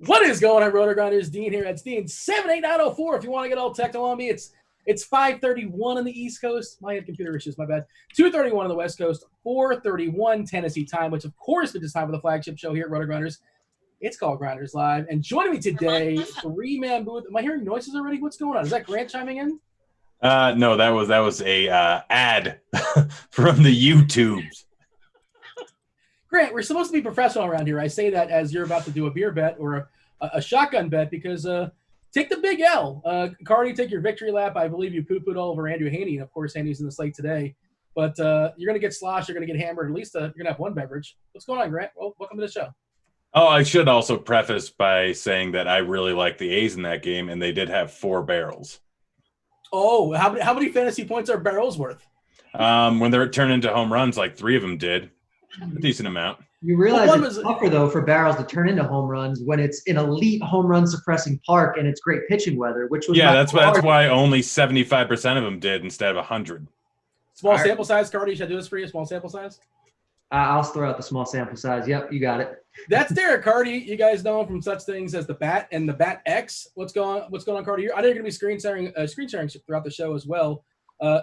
What is going on, RotoGrinders? Dean here. It's Dean 78904. If you want to get all technical on me, it's 5:31 on the East Coast. My computer issues, my bad. 2:31 on the West Coast. 4:31 Tennessee time, which of course is time for the flagship show here at RotoGrinders. It's called Grinderslive, and joining me today, three-man booth. Am I hearing noises already? What's going on? Is that Grant chiming in? No, that was a ad from the YouTubes. Grant, we're supposed to be professional around here. I say that as you're about to do a beer bet or a shotgun bet because take the big L. Cardi, take your victory lap. I believe you poo-pooed all over Andrew Heaney, and of course Haney's in the slate today. But you're going to get sloshed. You're going to get hammered. At least you're going to have one beverage. What's going on, Grant? Well, welcome to the show. Oh, I should also preface by saying that I really like the A's in that game, and they did have 4 barrels. Oh, how many fantasy points are barrels worth? When they're turned into home runs, like 3 of them did. A decent amount. You realize it's tougher, though, for barrels to turn into home runs when it's an elite home run suppressing park and it's great pitching weather, which was that's why only 75% of them did instead of 100. Small sample size, Cardi. Should I do this for you? Small sample size? I'll throw out the small sample size. Yep, you got it. That's Derek Cardi. You guys know him from such things as the Bat and the Bat X. What's going on, Cardi? I know you're going to be screen sharing throughout the show as well,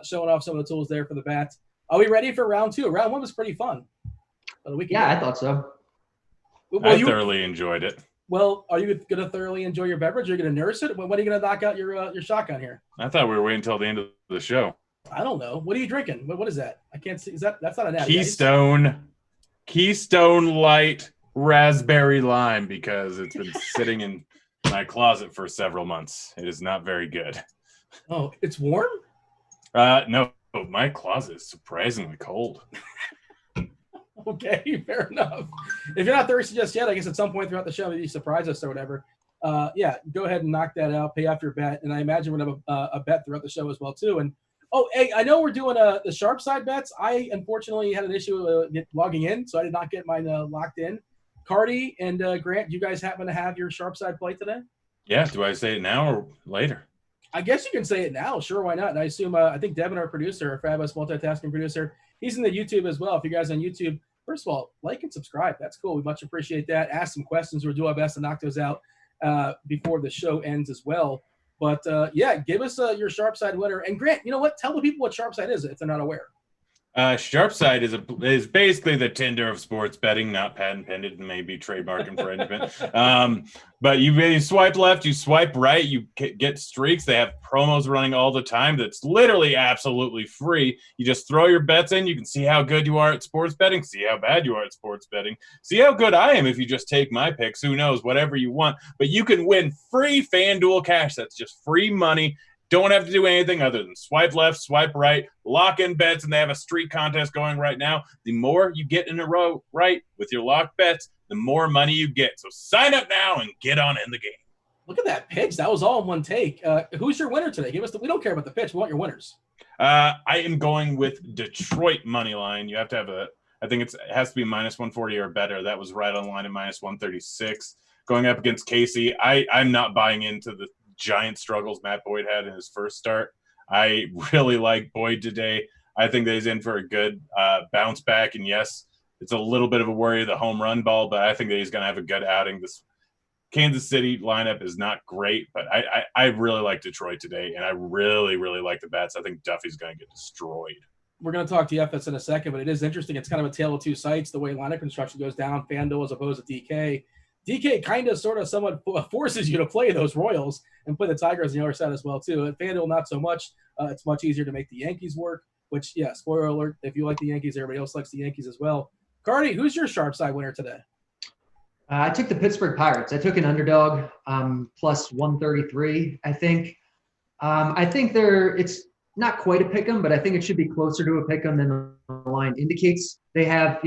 showing off some of the tools there for the Bat. Are we ready for round 2? Round 1 was pretty fun. Yeah, I thought so. Well, I thoroughly enjoyed it. Well, are you going to thoroughly enjoy your beverage? Are you going to nurse it? When are you going to knock out your shotgun here? I thought we were waiting until the end of the show. I don't know. What are you drinking? What is that? I can't see. That's not an ad? Keystone Light Raspberry Lime, because it's been sitting in my closet for several months. It is not very good. Oh, it's warm? No, my closet is surprisingly cold. Okay, fair enough. If you're not thirsty just yet, I guess at some point throughout the show, maybe you surprise us or whatever. Go ahead and knock that out. Pay off your bet, and I imagine we're gonna have a bet throughout the show as well too. And hey, I know we're doing the Sharpside bets. I unfortunately had an issue logging in, so I did not get mine locked in. Cardi and Grant, do you guys happen to have your Sharpside play today? Yeah. Do I say it now or later? I guess you can say it now. Sure, why not? And I assume I think Devin, our producer, our fabulous multitasking producer, he's in the YouTube as well. If you guys are on YouTube, first of all, like and subscribe. That's cool. We much appreciate that. Ask some questions. We'll do our best to knock those out before the show ends as well. But, give us your Sharpside winner. And, Grant, you know what? Tell the people what Sharpside is if they're not aware. Sharpside is basically the Tinder of sports betting, not patent pending, maybe trademark infringement. But you swipe left, you swipe right, you get streaks. They have promos running all the time that's literally absolutely free. You just throw your bets in. You can see how good you are at sports betting, see how bad you are at sports betting, see how good I am if you just take my picks. Who knows, whatever you want. But you can win free FanDuel cash. That's just free money. Don't have to do anything other than swipe left, swipe right, lock in bets, and they have a streak contest going right now. The more you get in a row right with your locked bets, the more money you get. So sign up now and get on in the game. Look at that pitch. That was all in one take. Who's your winner today? We don't care about the pitch. We want your winners. I am going with Detroit money line. You have to have I think it has to be -140 or better. That was right on line at -136. going up against Casey. I'm not buying into the giant struggles Matt Boyd had in his first start. I really like Boyd today. I think that he's in for a good bounce back. And yes, it's a little bit of a worry of the home run ball, but I think that he's going to have a good outing. This Kansas City lineup is not great, but I really like Detroit today, and I really, really like the bats. I think Duffy's going to get destroyed. We're going to talk DFS in a second, but it is interesting. It's kind of a tale of two sites, the way lineup construction goes down, FanDuel as opposed to DK. DK kind of sort of somewhat forces you to play those Royals and play the Tigers on the other side as well, too. At FanDuel, not so much. It's much easier to make the Yankees work, which, yeah, spoiler alert, if you like the Yankees, everybody else likes the Yankees as well. Cardi, who's your Sharpside winner today? I took the Pittsburgh Pirates. I took an underdog, plus 133, I think. I think it's not quite a pick 'em, but I think it should be closer to a pick 'em than the line indicates. They have,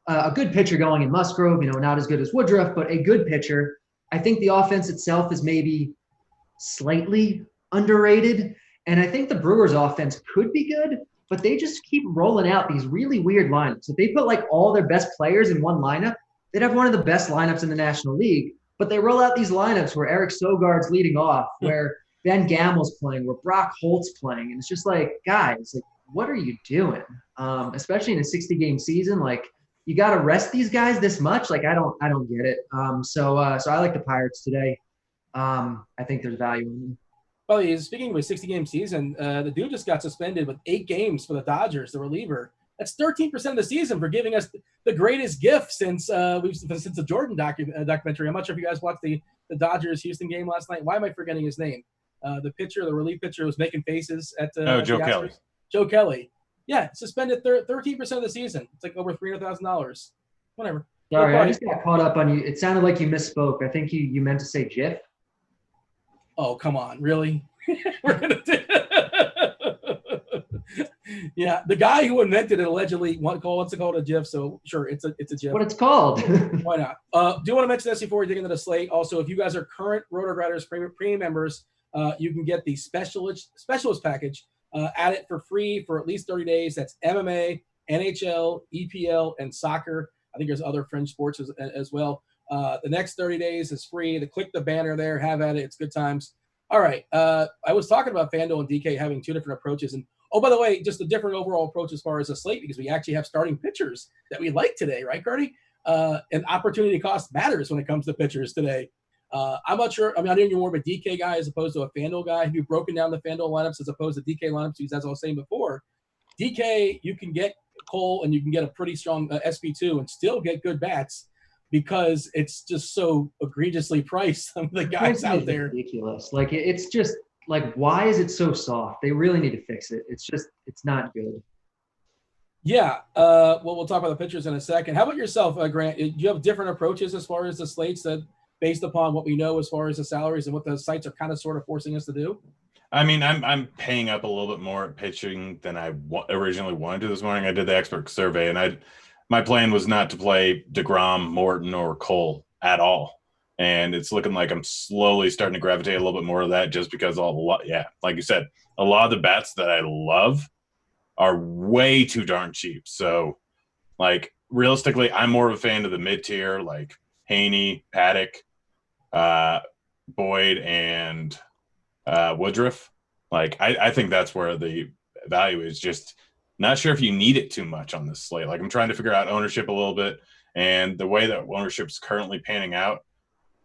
a good pitcher going in Musgrove, not as good as Woodruff, but a good pitcher. I think the offense itself is maybe slightly underrated. And I think the Brewers offense could be good, but they just keep rolling out these really weird lineups. If they put like all their best players in one lineup, they'd have one of the best lineups in the National League. But they roll out these lineups where Eric Sogard's leading off, where Ben Gamel's playing, where Brock Holt's playing. And it's just like, guys, like, what are you doing? Especially in a 60-game season, like, you got to rest these guys this much. Like, I don't get it. So I like the Pirates today. I think there's value in them. Well, speaking of a 60-game season, the dude just got suspended with 8 games for the Dodgers, the reliever. That's 13% of the season for giving us the greatest gift since the Jordan documentary. I'm not sure if you guys watched the Dodgers-Houston game last night. Why am I forgetting his name? The relief pitcher was making faces at Joe Kelly. Joe Kelly. Yeah, suspended 13% of the season. It's like over $300,000. Whatever. Sorry, I just got caught up on you. It sounded like you misspoke. I think you meant to say GIF. Oh, come on. Really? We're going to do Yeah, the guy who invented it allegedly wants to call it a GIF, so sure, it's a GIF. What it's called. Why not? Do you want to mention this before we dig into the slate? Also, if you guys are current RotoGrinders premium members, you can get the specialist package. Add it for free for at least 30 days. That's MMA, NHL, EPL, and soccer. I think there's other fringe sports as well. The next 30 days is free. Click the banner there. Have at it. It's good times. All right. I was talking about FanDuel and DK having 2 different approaches. And, oh, by the way, just a different overall approach as far as a slate because we actually have starting pitchers that we like today, right, Cardi? And opportunity cost matters when it comes to pitchers today. I'm not sure. I mean, I know you're more of a DK guy as opposed to a FanDuel guy. Have you broken down the FanDuel lineups as opposed to DK lineups? Because as I was saying before, DK, you can get Cole and you can get a pretty strong SP2 and still get good bats because it's just so egregiously priced. Some of the guys out there. Ridiculous. Like, it's just like, why is it so soft? They really need to fix it. It's not good. Yeah. Well, we'll talk about the pitchers in a second. How about yourself, Grant? Do you have different approaches as far as the slates that based upon what we know as far as the salaries and what the sites are kind of sort of forcing us to do? I mean, I'm paying up a little bit more at pitching than I originally wanted to this morning. I did the expert survey, and my plan was not to play DeGrom, Morton, or Cole at all. And it's looking like I'm slowly starting to gravitate a little bit more to that just because like you said, a lot of the bats that I love are way too darn cheap. So, like, realistically, I'm more of a fan of the mid-tier, like Heaney, Paddock, Boyd, and Woodruff. Like, I think that's where the value is. Just not sure if you need it too much on this slate. Like, I'm trying to figure out ownership a little bit, and the way that ownership's currently panning out,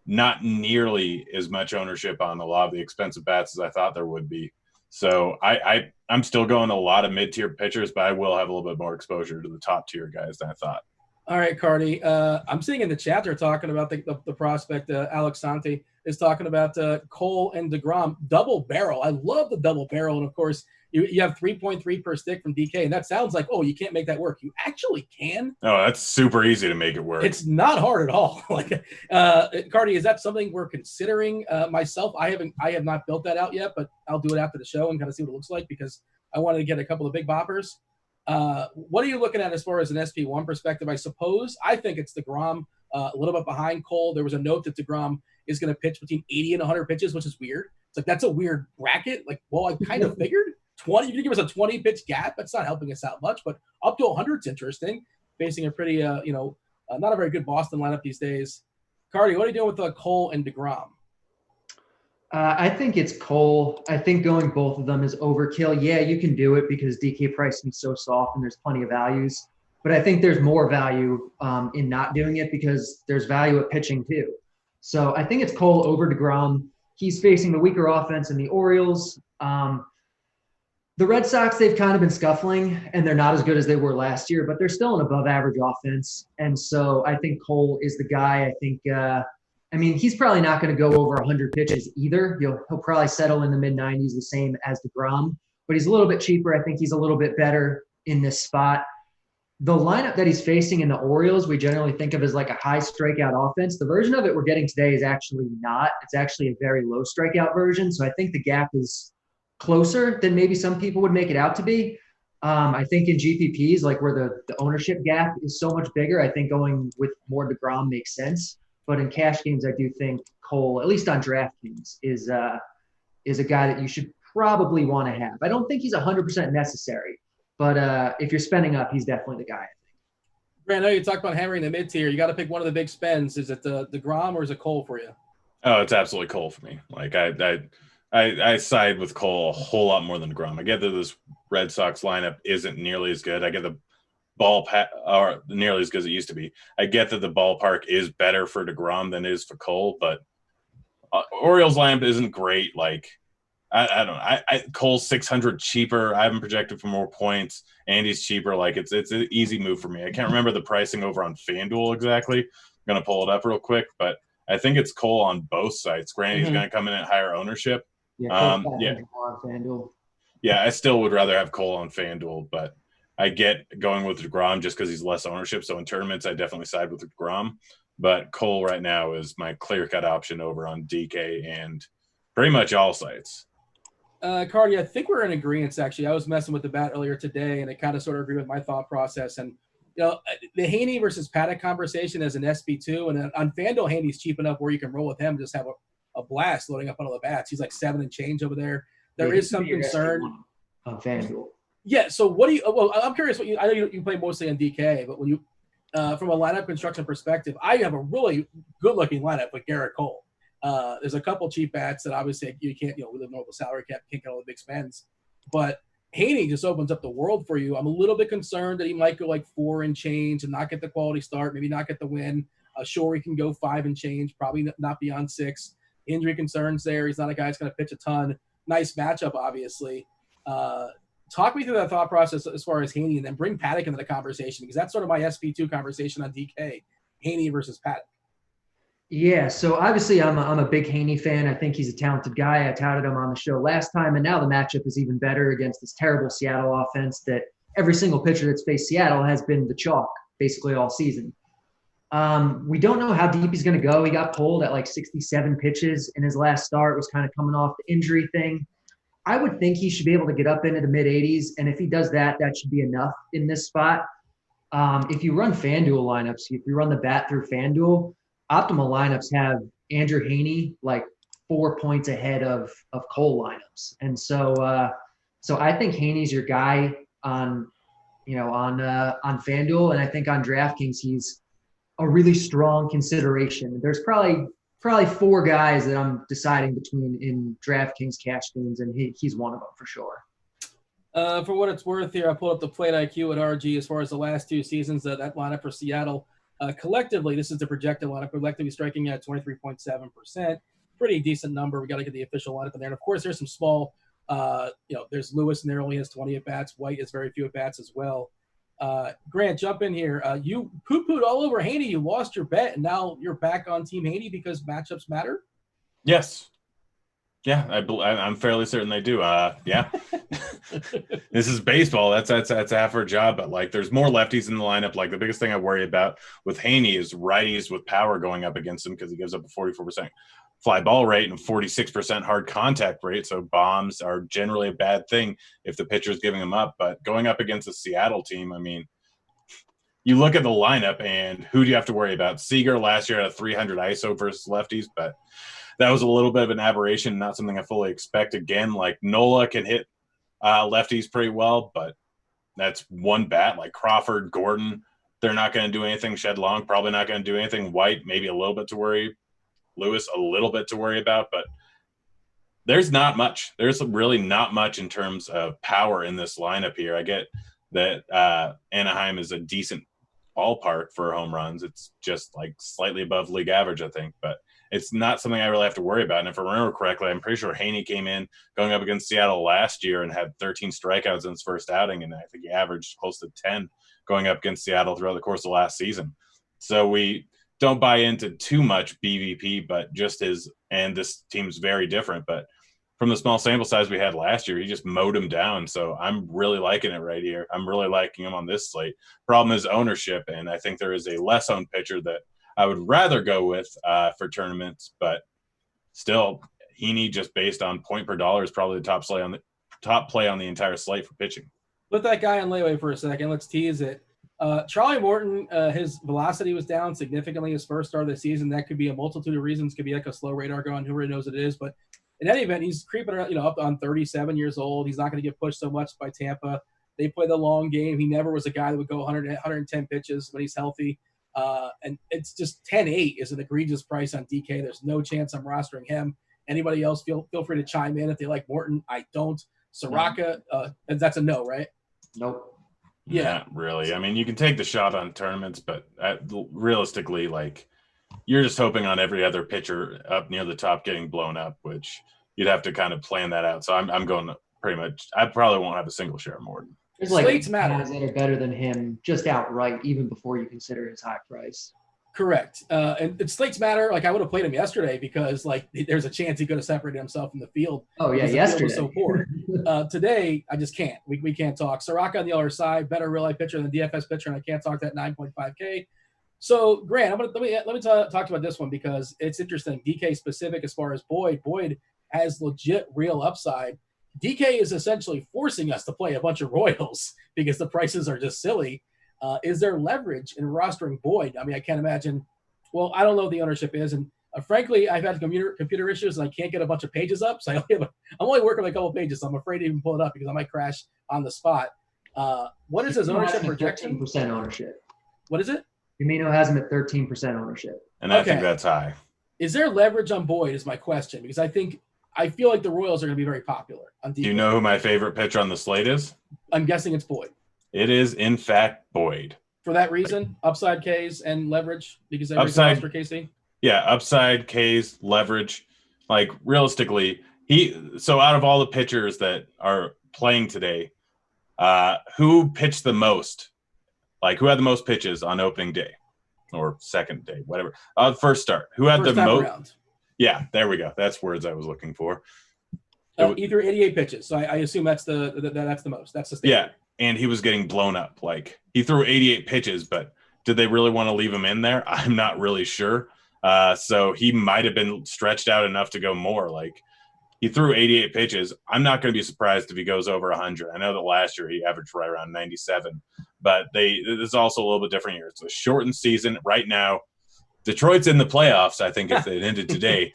not nearly as much ownership on a lot of the expensive bats as I thought there would be. So I'm still going a lot of mid-tier pitchers, but I will have a little bit more exposure to the top-tier guys than I thought. All right, Cardi. I'm seeing in the chat they're talking about the prospect. Alex Santi is talking about Cole and DeGrom double barrel. I love the double barrel, and of course you have 3.3 per stick from DK, and that sounds like you can't make that work. You actually can. Oh, that's super easy to make it work. It's not hard at all. Like, Cardi, is that something we're considering? Myself, I have not built that out yet, but I'll do it after the show and kind of see what it looks like because I wanted to get a couple of big boppers. What are you looking at as far as an SP1 perspective? I suppose I think it's DeGrom a little bit behind Cole. There was a note that DeGrom is going to pitch between 80 and 100 pitches, which is weird. It's like, that's a weird bracket. Like, well, I kind of figured 20. You can give us a 20 pitch gap. That's not helping us out much, but up to 100 is interesting. Facing a pretty, not a very good Boston lineup these days. Cardi, what are you doing with Cole and DeGrom? I think it's Cole. I think going both of them is overkill. Yeah, you can do it because DK pricing is so soft and there's plenty of values. But I think there's more value in not doing it because there's value at pitching too. So I think it's Cole over DeGrom. He's facing the weaker offense in the Orioles. The Red Sox, they've kind of been scuffling, and they're not as good as they were last year, but they're still an above-average offense. And so I think Cole is the guy. I think he's probably not going to go over 100 pitches either. He'll probably settle in the mid-90s, the same as DeGrom. But he's a little bit cheaper. I think he's a little bit better in this spot. The lineup that he's facing in the Orioles, we generally think of as like a high strikeout offense. The version of it we're getting today is actually not. It's actually a very low strikeout version. So I think the gap is closer than maybe some people would make it out to be. I think in GPPs, like where the ownership gap is so much bigger, I think going with more DeGrom makes sense. But in cash games, I do think Cole, at least on Draftkings, is a guy that you should probably want to have. I don't think he's 100% necessary, but if you're spending up, he's definitely the guy, I think. Grant, I know you talked about hammering the mid tier. You got to pick one of the big spends. Is it the DeGrom or is it Cole for you? Oh, it's absolutely Cole for me. Like I side with Cole a whole lot more than DeGrom. I get that this Red Sox lineup isn't nearly as good. I get the or nearly as good as it used to be. I get that the ballpark is better for DeGrom than it is for Cole, but Orioles lineup isn't great. Like I don't know. Cole's 600 cheaper. I haven't projected for more points. Andy's cheaper. Like it's an easy move for me. I can't remember the pricing over on FanDuel exactly. I'm gonna pull it up real quick, but I think it's Cole on both sites. Granted, he's gonna come in at higher ownership. On FanDuel. Yeah, I still would rather have Cole on FanDuel, but I get going with DeGrom just because he's less ownership. So in tournaments, I definitely side with DeGrom. But Cole right now is my clear-cut option over on DK and pretty much all sites. Cardi, I think we're in agreement, actually. I was messing with the bat earlier today, and it kind of sort of agreed with my thought process. And, the Heaney versus Paddock conversation as an SB2, and on FanDuel, Heaney's cheap enough where you can roll with him and just have a blast loading up on all the bats. He's like 7 and change over there. There is some concern on FanDuel. Yeah. So what do you? Well, I'm curious. I know you play mostly on DK, but when you, from a lineup construction perspective, I have a really good-looking lineup with Garrett Cole. There's a couple cheap bats that obviously you can't. We live in a salary cap, can't get all the big spends, but Heaney just opens up the world for you. I'm a little bit concerned that he might go like 4 and change and not get the quality start, maybe not get the win. Sure, he can go 5 and change, probably not beyond 6. Injury concerns there. He's not a guy that's going to pitch a ton. Nice matchup, obviously. Talk me through that thought process as far as Heaney, and then bring Paddock into the conversation, because that's sort of my SP2 conversation on DK, Heaney versus Paddock. Yeah, so obviously I'm a big Heaney fan. I think he's a talented guy. I touted him on the show last time, and now the matchup is even better against this terrible Seattle offense that every single pitcher that's faced Seattle has been the chalk basically all season. We don't know how deep he's going to go. He got pulled at like 67 pitches in his last start, was kind of coming off the injury thing. I would think he should be able to get up into the mid-80s, and if he does that, that should be enough in this spot. If you run FanDuel lineups, if you run the bat through FanDuel, optimal lineups have Andrew Heaney like 4 points ahead of Cole lineups, and so I think Haney's your guy on FanDuel, and I think on DraftKings he's a really strong consideration. There's probably 4 guys that I'm deciding between in DraftKings cash games, and he's one of them for sure. For what it's worth here, I pulled up the plate IQ at RG as far as the last 2 seasons. That lineup for Seattle. Collectively, this is the projected lineup. Collectively striking at 23.7%. Pretty decent number. We got to get the official lineup in there. And of course, there's some small, there's Lewis in there, only has 20 at-bats. White has very few at-bats as well. Grant, jump in here. You poo-pooed all over Heaney. You lost your bet, and now you're back on Team Heaney because matchups matter? Yes. Yeah, I'm fairly certain they do. Yeah. This is baseball. That's half our job. But like, there's more lefties in the lineup. Like, the biggest thing I worry about with Heaney is righties with power going up against him, because he gives up a 44% fly ball rate and a 46% hard contact rate. So bombs are generally a bad thing if the pitcher's giving them up. But going up against a Seattle team, I mean, you look at the lineup, and who do you have to worry about? Seager last year had a 300 ISO versus lefties, but that was a little bit of an aberration, not something I fully expect. Again, like, Nola can hit lefties pretty well, but that's one bat. Like Crawford, Gordon, They're not going to do anything Shed Long, probably not going to do anything White, maybe a little bit to worry. Lewis, a little bit to worry about, but there's not much. There's really not much in terms of power in this lineup here. I get that Anaheim is a decent ballpark for home runs. It's just like slightly above league average, I think, but it's not something I really have to worry about. And if I remember correctly, I'm pretty sure Heaney came in going up against Seattle last year and had 13 strikeouts in his first outing, and I think he averaged close to 10 going up against Seattle throughout the course of last season. So we don't buy into too much BVP, but just and this team's very different, but from the small sample size we had last year, he just mowed him down. So I'm really liking it right here. I'm really liking him on this slate. Problem is ownership, and I think there is a less owned pitcher that I would rather go with for tournaments, but still, Heaney, just based on point per dollar, is probably the top play on the entire slate for pitching. Put that guy on layaway for a second. Let's tease it. Charlie Morton, his velocity was down significantly his first start of the season. That could be a multitude of reasons. Could be like a slow radar going. Who really knows what it is? But in any event, he's creeping around, up on 37 years old. He's not going to get pushed so much by Tampa. They play the long game. He never was a guy that would go 110 pitches when he's healthy. And it's just 10-8 is an egregious price on DK. There's no chance I'm rostering him. Anybody else, feel free to chime in if they like Morton. I don't. Soraka, that's a no, right? Nope. Yeah, Not really. I mean, you can take the shot on tournaments, but realistically, like, you're just hoping on every other pitcher up near the top getting blown up, which you'd have to kind of plan that out. So I'm going pretty much – I probably won't have a single share of Morton. There's like Slates matter. guys that are better than him just outright, even before you consider his high price. Correct. And slates matter. Like, I would have played him yesterday because, like, there's a chance he could have separated himself from the field. Oh, yeah, because yesterday. the field was so poor. Today, I just can't. We can't talk. Soraka on the other side, better real-life pitcher than the DFS pitcher, and I can't talk that 9.5K. So, Grant, let me talk about this one because it's interesting. DK specific as far as Boyd. Boyd has legit real upside. DK is essentially forcing us to play a bunch of Royals because the prices are just silly. Is there leverage in rostering Boyd? I mean, I can't imagine. Well, I don't know what the ownership is. And frankly, I've had computer issues and I can't get a bunch of pages up. So I'm only working on a couple of pages. So I'm afraid to even pull it up because I might crash on the spot. What is his ownership projection? 13% ownership. What is it? Firmino has him at 13% ownership. And I think that's high. Is there leverage on Boyd is my question because I feel like the Royals are going to be very popular on DK. Do you know who my favorite pitcher on the slate is? I'm guessing it's Boyd. It is, in fact, Boyd. For that reason, upside Ks and leverage because everybody's for KC? Yeah, upside Ks, leverage. Like, realistically, so out of all the pitchers that are playing today, who pitched the most? Like, who had the most pitches on opening day or second day, whatever? First start. Who had the most? Yeah, there we go. That's words I was looking for. Either 88 pitches. So I assume that's the most. That's the standard. Yeah, and he was getting blown up. Like, he threw 88 pitches, but did they really want to leave him in there? I'm not really sure. So he might have been stretched out enough to go more. Like, he threw 88 pitches. I'm not going to be surprised if he goes over 100. I know that last year he averaged right around 97, but it's also a little bit different here. It's a shortened season right now. Detroit's in the playoffs, I think, if it ended today.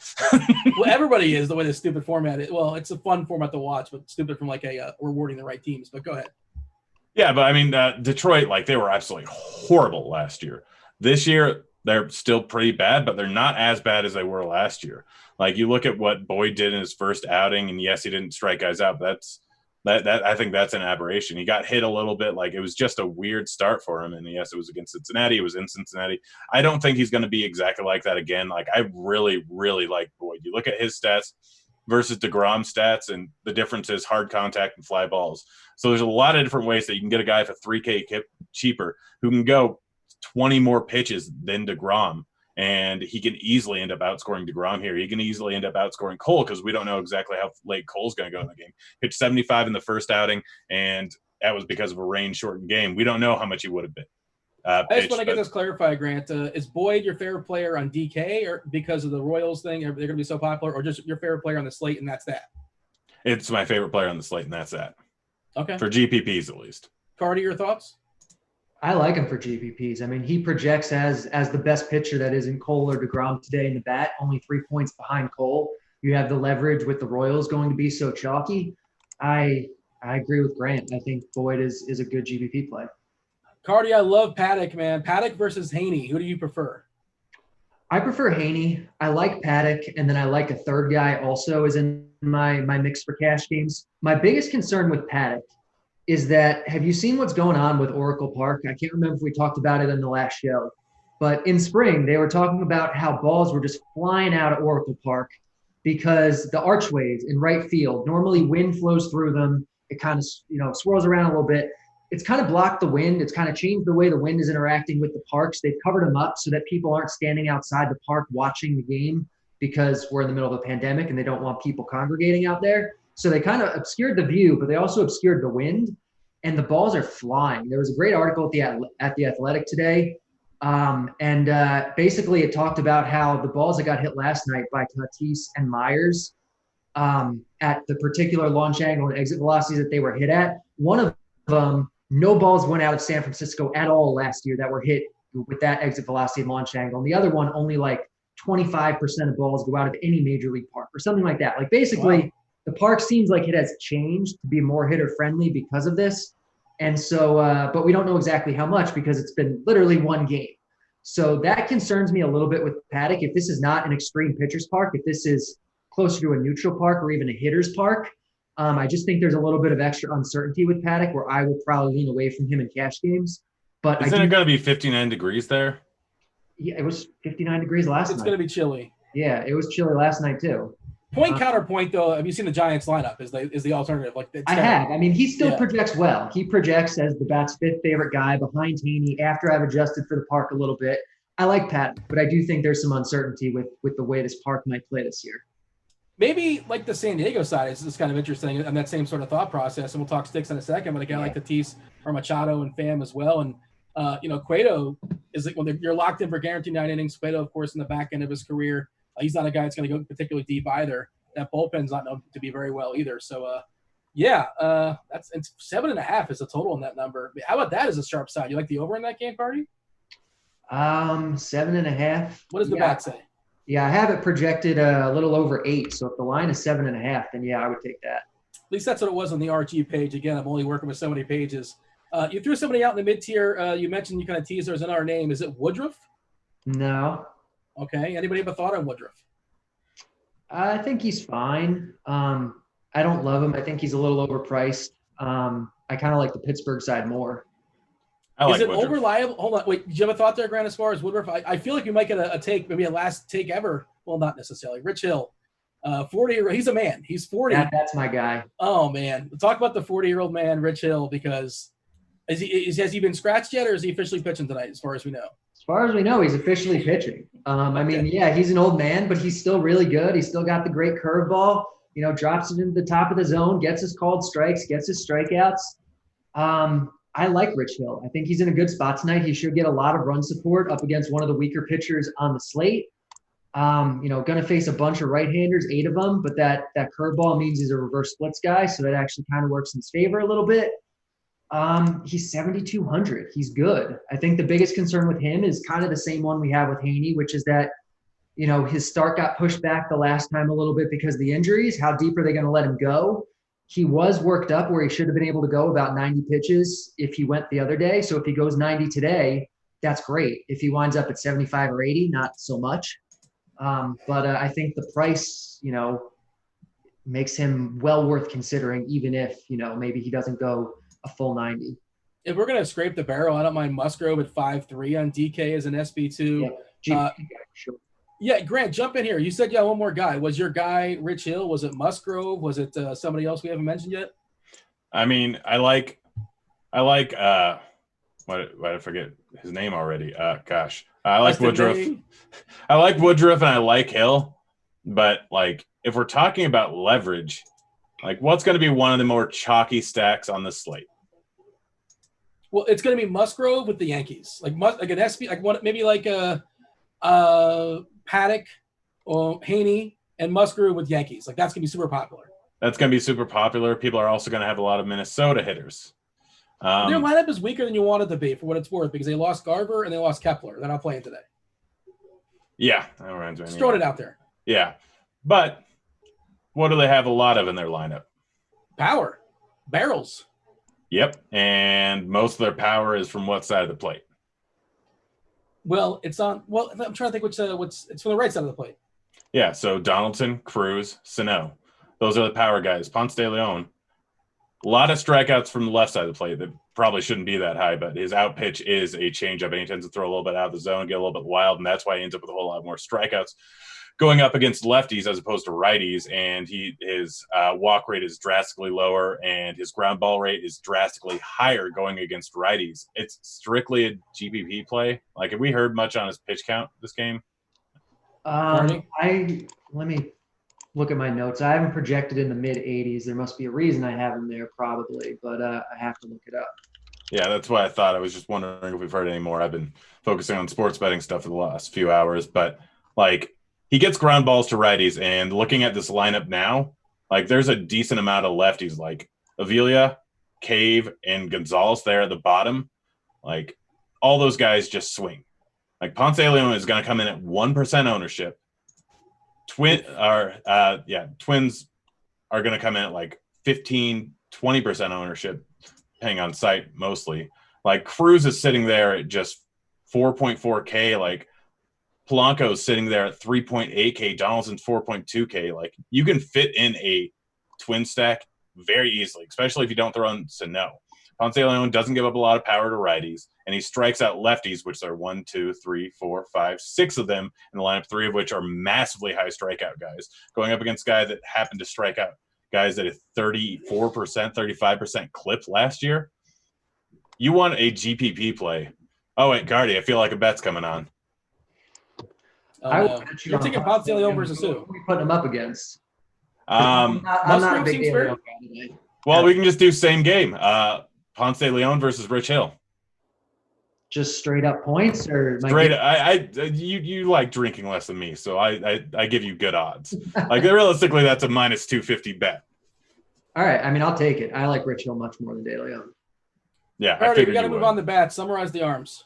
Well, everybody is the way the stupid format is. Well, it's a fun format to watch, but stupid from like rewarding the right teams. But go ahead. Yeah, but I mean, Detroit, like, they were absolutely horrible last year. This year, they're still pretty bad, but they're not as bad as they were last year. Like, you look at what Boyd did in his first outing, and yes, he didn't strike guys out. That I think that's an aberration. He got hit a little bit. Like, it was just a weird start for him. And yes, it was against Cincinnati. It was in Cincinnati. I don't think he's going to be exactly like that again. Like, I really, really like Boyd. You look at his stats versus DeGrom stats, and the difference is hard contact and fly balls. So there's a lot of different ways that you can get a guy for $3K cheaper who can go 20 more pitches than DeGrom. And he can easily end up outscoring DeGrom here. He can easily end up outscoring Cole because we don't know exactly how late Cole's going to go in the game. Pitched 75 in the first outing, and that was because of a rain-shortened game. We don't know how much he would have been. I just want to get this clarified, Grant. Is Boyd your favorite player on DK or because of the Royals thing? They're going to be so popular, or just your favorite player on the slate, and that's that? It's my favorite player on the slate, and that's that. Okay. For GPPs, at least. Cardi, your thoughts? I like him for GPPs. I mean, he projects as the best pitcher that isn't Cole or DeGrom today in the bat, only 3 points behind Cole. You have the leverage with the Royals going to be so chalky. I agree with Grant. I think Boyd is a good GPP play. Cardi, I love Paddock, man. Paddock versus Heaney. Who do you prefer? I prefer Heaney. I like Paddock, and then I like a third guy also is in my mix for cash games. My biggest concern with Paddock is that, have you seen what's going on with Oracle Park? I can't remember if we talked about it in the last show, but in spring they were talking about how balls were just flying out of Oracle Park because the archways in right field, normally wind flows through them. It kind of, swirls around a little bit. It's kind of blocked the wind. It's kind of changed the way the wind is interacting with the parks. They've covered them up so that people aren't standing outside the park watching the game because we're in the middle of a pandemic and they don't want people congregating out there. So they kind of obscured the view, but they also obscured the wind, and the balls are flying. There was a great article at the Athletic today, and basically it talked about how the balls that got hit last night by Tatis and Myers at the particular launch angle and exit velocities that they were hit at, one of them, no balls went out of San Francisco at all last year that were hit with that exit velocity and launch angle. And the other one, only like 25% of balls go out of any major league park or something like that. Like basically, wow. The park seems like it has changed to be more hitter friendly because of this. And so, but we don't know exactly how much because it's been literally one game. So that concerns me a little bit with Paddock. If this is not an extreme pitcher's park, if this is closer to a neutral park or even a hitter's park, I just think there's a little bit of extra uncertainty with Paddock where I will probably lean away from him in cash games. But isn't it going to be 59 degrees there? Yeah, it was 59 degrees last night. It's going to be chilly. Yeah, it was chilly last night too. Point counterpoint though, have you seen the Giants lineup? Is the alternative? Like I have. I mean, he still projects well. He projects as the Bats' fifth favorite guy behind Heaney after I've adjusted for the park a little bit. I like Paddock, but I do think there's some uncertainty with the way this park might play this year. Maybe like the San Diego side is kind of interesting and that same sort of thought process. And we'll talk sticks in a second, but a guy like Tatis or Machado and Pham as well. And, Cueto is like when you're locked in for guaranteed 9 innings. Cueto, of course, in the back end of his career, he's not a guy that's going to go particularly deep either. That bullpen's not known to be very well either. So, it's 7.5 is the total in that number. How about that as a sharp side? You like the over in that game, Party? 7.5. What does the back say? Yeah, I have it projected a little over 8. So if the line is 7.5, then I would take that. At least that's what it was on the RG page. Again, I'm only working with so many pages. You threw somebody out in the mid-tier. You mentioned you kind of teased there's in our name. Is it Woodruff? No. Okay. Anybody have a thought on Woodruff? I think he's fine. I don't love him. I think he's a little overpriced. I kind of like the Pittsburgh side more. Is it over reliable? Hold on. Wait, did you have a thought there, Grant, as far as Woodruff? I feel like we might get a take, maybe a last take ever. Well, not necessarily. Rich Hill, 40. He's a man. He's 40. That's my guy. Oh, man. Talk about the 40-year-old man, Rich Hill, because has he been scratched yet, or is he officially pitching tonight, as far as we know? As far as we know, he's officially pitching. He's an old man, but he's still really good. He's still got the great curveball, drops it into the top of the zone, gets his called strikes, gets his strikeouts. I like Rich Hill. I think he's in a good spot tonight. He should get a lot of run support up against one of the weaker pitchers on the slate. Going to face a bunch of right-handers, 8 of them, but that curveball means he's a reverse splits guy, so that actually kind of works in his favor a little bit. He's 7,200. He's good. I think the biggest concern with him is kind of the same one we have with Heaney, which is that, his start got pushed back the last time a little bit because of the injuries. How deep are they going to let him go? He was worked up where he should have been able to go about 90 pitches if he went the other day. So if he goes 90 today, that's great. If he winds up at 75 or 80, not so much. But I think the price, makes him well worth considering, even if, maybe he doesn't go a full 90. If we're going to scrape the barrel, I don't mind Musgrove at 5.3 on DK as an SB2. Yeah, sure. Yeah, Grant, jump in here. You said you had one more guy. Was your guy Rich Hill? Was it Musgrove? Was it somebody else we haven't mentioned yet? I mean, I like what I forget his name already. I like Woodruff. I like Woodruff and I like Hill, but like if we're talking about leverage, like what's going to be one of the more chalky stacks on the slate? Well, it's going to be Musgrove with the Yankees, like an SB, like one maybe like a Paddock or Heaney and Musgrove with Yankees. Like that's going to be super popular. That's going to be super popular. People are also going to have a lot of Minnesota hitters. Their lineup is weaker than you want it to be for what it's worth because they lost Garver and they lost Kepler. They're not playing today. Yeah. Just throwing it out there. Yeah. But what do they have a lot of in their lineup? Power. Barrels. Yep, and most of their power is from what side of the plate? Well, it's on. Well, I'm trying to think what's it's from the right side of the plate. Yeah, so Donaldson, Cruz, Sano. Those are the power guys. Ponce de Leon, a lot of strikeouts from the left side of the plate that probably shouldn't be that high, but his out pitch is a changeup, and he tends to throw a little bit out of the zone, get a little bit wild, and that's why he ends up with a whole lot more strikeouts going up against lefties as opposed to righties. And his walk rate is drastically lower, and his ground ball rate is drastically higher going against righties. It's strictly a GPP play. Like, have we heard much on his pitch count this game? Let me look at my notes. I haven't projected in the mid 80s. There must be a reason I have him there, probably, but I have to look it up. Yeah, that's why I thought. I was just wondering if we've heard any more. I've been focusing on sports betting stuff for the last few hours, but like, he gets ground balls to righties, and looking at this lineup now, like, there's a decent amount of lefties, like Avila, Cave, and Gonzalez there at the bottom. Like, all those guys just swing. Like, Ponce de Leon is going to come in at 1% ownership. Twins are going to come in at like 15, 20% ownership, depending on site mostly. Like, Cruz is sitting there at just 4.4K. Like, Polanco's sitting there at 3.8K. Donaldson's 4.2K. Like, you can fit in a twin stack very easily, especially if you don't throw in Sano. Ponce de Leon doesn't give up a lot of power to righties, and he strikes out lefties, which are 1, 2, 3, 4, 5, 6 of them in the lineup, 3 of which are massively high strikeout guys, going up against guys that happen to strike out guys at a 34%, 35% clip last year. You want a GPP play. Oh, wait, Cardi, I feel like a bet's coming on. You're taking Ponce de Leon versus who? Who are we putting him up against? I'm not a big De Leon fan today. Well, we can just do same game. Ponce de Leon versus Rich Hill. Just straight up points, or you like drinking less than me, so I give you good odds. Like, realistically, that's a minus 250 bet. All right, I mean, I'll take it. I like Rich Hill much more than De Leon. Yeah, all right, we got to move on to bats. Summarize the arms.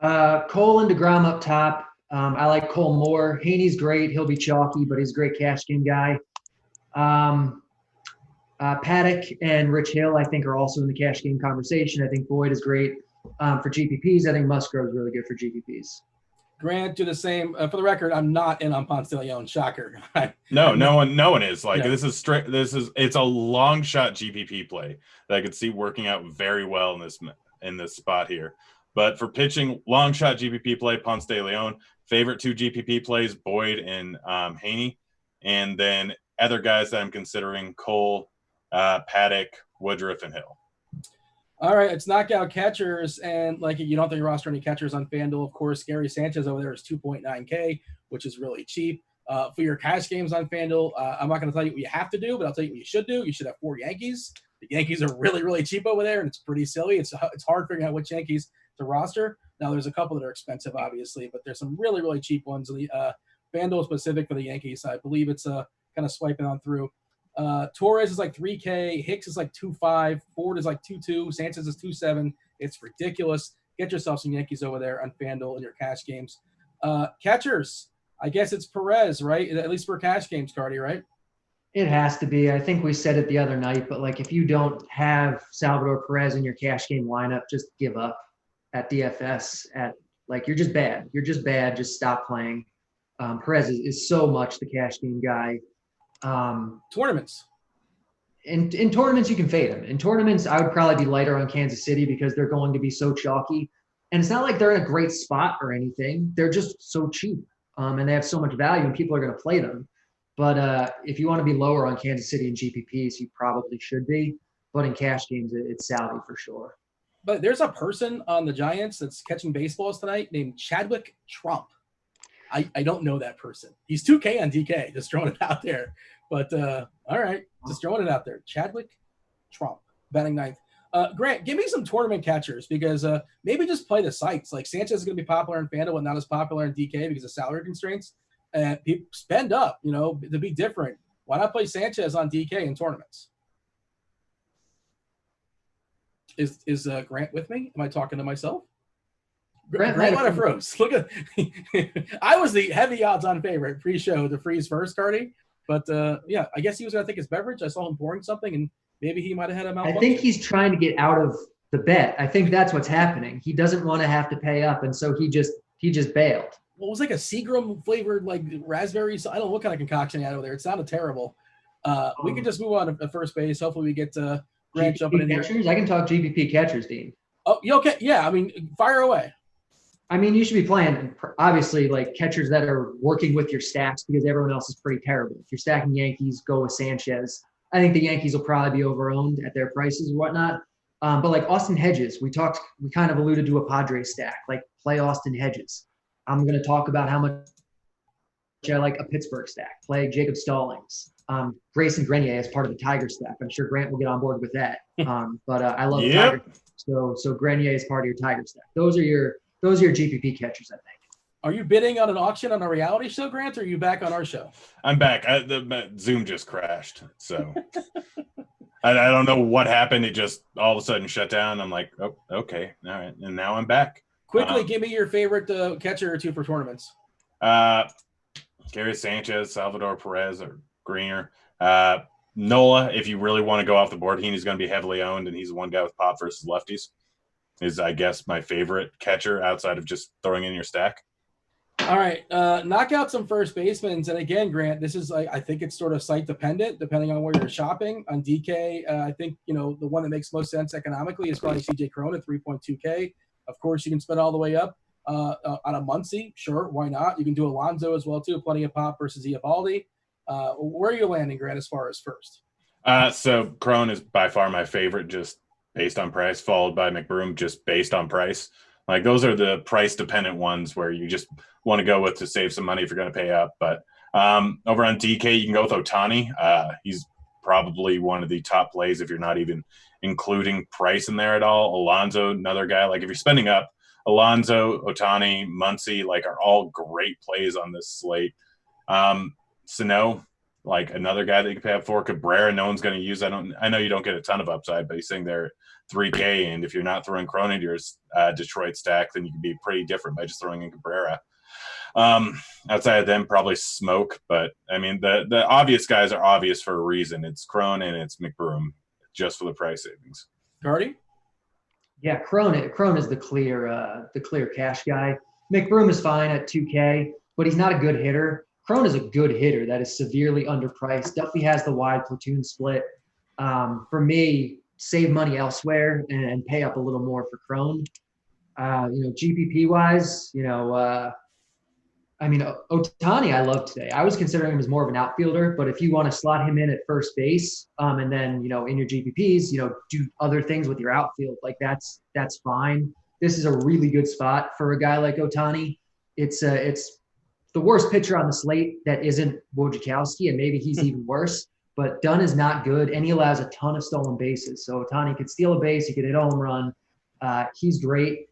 Cole and DeGrom up top. I like Cole more. Haney's great. He'll be chalky, but he's a great cash game guy. Paddock and Rich Hill, I think, are also in the cash game conversation. I think Boyd is great for GPPs. I think Musgrove is really good for GPPs. Grant, do the same. For the record, I'm not in on Ponce de Leon. Shocker. No one is. Like, This is it's a long shot GPP play that I could see working out very well in this spot here. But for pitching, long shot GPP play, Ponce de Leon. Favorite 2 GPP plays, Boyd and Heaney. And then other guys that I'm considering, Cole, Paddock, Woodruff, and Hill. All right, it's knockout catchers, and like, you don't have to roster any catchers on FanDuel. Of course, Gary Sanchez over there is 2.9K, which is really cheap. For your cash games on FanDuel, I'm not going to tell you what you have to do, but I'll tell you what you should do. You should have 4 Yankees. The Yankees are really, really cheap over there, and it's pretty silly. It's hard figuring out which Yankees to roster. Now, there's a couple that are expensive, obviously, but there's some really, really cheap ones. FanDuel specific for the Yankees. I believe it's kind of swiping on through. Torres is like 3K. Hicks is like 2.5. Ford is like 2.2. Sanchez is 2.7. It's ridiculous. Get yourself some Yankees over there on FanDuel in your cash games. Catchers, I guess it's Perez, right? At least for cash games, Cardi, right? It has to be. I think we said it the other night, but like, if you don't have Salvador Perez in your cash game lineup, just give up at DFS. You're just bad. You're just bad. Just stop playing. Perez is so much the cash game guy. Tournaments. In tournaments, you can fade him. In tournaments, I would probably be lighter on Kansas City because they're going to be so chalky. And it's not like they're in a great spot or anything. They're just so cheap, and they have so much value, and people are going to play them. But if you want to be lower on Kansas City and GPPs, you probably should be. But in cash games, it's Salvi for sure. But there's a person on the Giants that's catching baseballs tonight named Chadwick Trump. I don't know that person. He's 2K on DK, just throwing it out there. But all right, just throwing it out there. Chadwick Trump, batting ninth. Grant, give me some tournament catchers, because maybe just play the sites. Like, Sanchez is going to be popular in FanDuel and not as popular in DK because of salary constraints. And people spend up, to be different. Why not play Sanchez on DK in tournaments? Is Grant with me? Am I talking to myself? Grant might have froze. Look at I was the heavy odds-on favorite pre-show to freeze first, Cardi. But, I guess he was going to take his beverage. I saw him pouring something, and maybe he might have had a malfunction. I think he's trying to get out of the bet. I think that's what's happening. He doesn't want to have to pay up, and so he just bailed. Well, it was like a Seagram flavored like raspberries. I don't know what kind of concoction he had over there. It sounded terrible. We can just move on to first base. Hopefully we get Grant jumping in here. Catchers? I can talk GPP catchers, Dean. Oh, you okay? Yeah, I mean, fire away. I mean, you should be playing, obviously, like catchers that are working with your stacks because everyone else is pretty terrible. If you're stacking Yankees, go with Sanchez. I think the Yankees will probably be over-owned at their prices and whatnot. But like Austin Hedges, we kind of alluded to a Padres stack. Like, play Austin Hedges. I'm going to talk about how much I like a Pittsburgh stack. Play Jacob Stallings. Grayson Grenier as part of the Tiger stack. I'm sure Grant will get on board with that. But I love Tiger. So Grenier is part of your Tiger stack. Those are your GPP catchers, I think. Are you bidding on an auction on a reality show, Grant, or are you back on our show? I'm back. The Zoom just crashed, so I don't know what happened. It just all of a sudden shut down. I'm like, oh, okay, all right, and now I'm back. Quickly, give me your favorite catcher or two for tournaments. Gary Sanchez, Salvador Perez, or Greener. Nola, if you really want to go off the board, Heaney's going to be heavily owned, and he's the one guy with pop versus lefties. Is, I guess, my favorite catcher outside of just throwing in your stack. All right, knock out some first basemen. And again, Grant, this is like, I think it's sort of site dependent, depending on where you're shopping. On DK, I think, the one that makes most sense economically is probably CJ Cron at 3.2K. Of course, you can spend all the way up on a Muncy. Sure, why not? You can do Alonso as well, too. Plenty of pop versus Eovaldi. Where are you landing, Grant, as far as first? So Cron is by far my favorite, just based on price, followed by McBroom, just based on price. Like, those are the price-dependent ones where you just want to go with to save some money if you're going to pay up. But over on DK, you can go with Ohtani. He's probably one of the top plays if you're not even including price in there at all. Alonso, another guy. Like, if you're spending up, Alonso, Ohtani, Muncy, like, are all great plays on this slate. Sano, like, another guy that you can pay up for. Cabrera, no one's going to use. I know you don't get a ton of upside, but he's saying they're 3K, and if you're not throwing Cron into your Detroit stack, then you can be pretty different by just throwing in Cabrera. Outside of them, probably Smoke, but I mean, the obvious guys are obvious for a reason. It's Cron and it's McBroom, just for the price savings. Gardy? Yeah, Cron is the clear cash guy. McBroom is fine at 2K, but he's not a good hitter. Cron is a good hitter that is severely underpriced. Definitely has the wide platoon split. For me, save money elsewhere and pay up a little more for Cron. GPP wise, I mean, Ohtani I love today. I was considering him as more of an outfielder, but if you want to slot him in at first base, and then, in your GPPs, do other things with your outfield, like that's fine. This is a really good spot for a guy like Ohtani. It's the worst pitcher on the slate that isn't Wojciechowski, and maybe he's even worse. But Dunn is not good, and he allows a ton of stolen bases. So Ohtani could steal a base, he could hit a home run. He's great.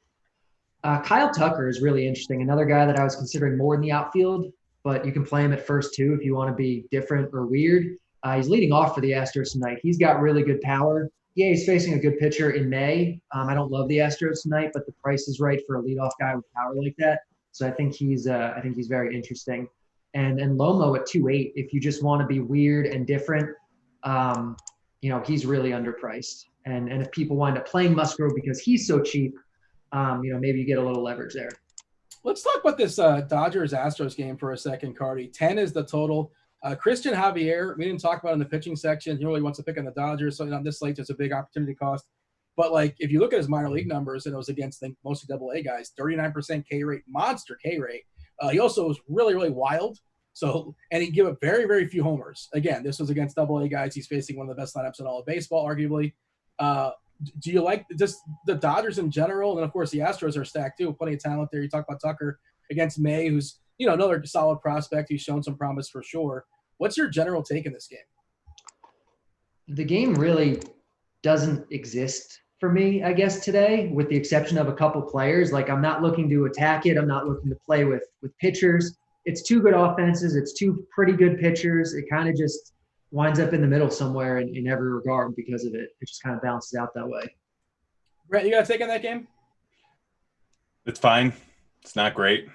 Kyle Tucker is really interesting. Another guy that I was considering more in the outfield, but you can play him at first too if you want to be different or weird. He's leading off for the Astros tonight. He's got really good power. Yeah, he's facing a good pitcher in May. I don't love the Astros tonight, but the price is right for a leadoff guy with power like that. So I think he's very interesting. And Lomo at 2.8, if you just want to be weird and different, he's really underpriced. And if people wind up playing Musgrove because he's so cheap, maybe you get a little leverage there. Let's talk about this Dodgers-Astros game for a second, Cardi. 10 is the total. Christian Javier, we didn't talk about in the pitching section. He really wants to pick on the Dodgers, so on this slate, there's a big opportunity cost. But, if you look at his minor league numbers, and it was against, mostly AA guys, 39% K rate, monster K rate. He also was really, really wild. So, and he gave up very, very few homers. Again, this was against AA guys. He's facing one of the best lineups in all of baseball, arguably. Do you like just the Dodgers in general? And, of course, the Astros are stacked, too. Plenty of talent there. You talk about Tucker against May, who's, another solid prospect. He's shown some promise for sure. What's your general take in this game? The game really doesn't exist for me, I guess, today, with the exception of a couple players. I'm not looking to attack it. I'm not looking to play with pitchers. It's two good offenses. It's two pretty good pitchers. It kind of just winds up in the middle somewhere in every regard because of it. It just kind of bounces out that way. Brett, you got to take on that game? It's fine. It's not great.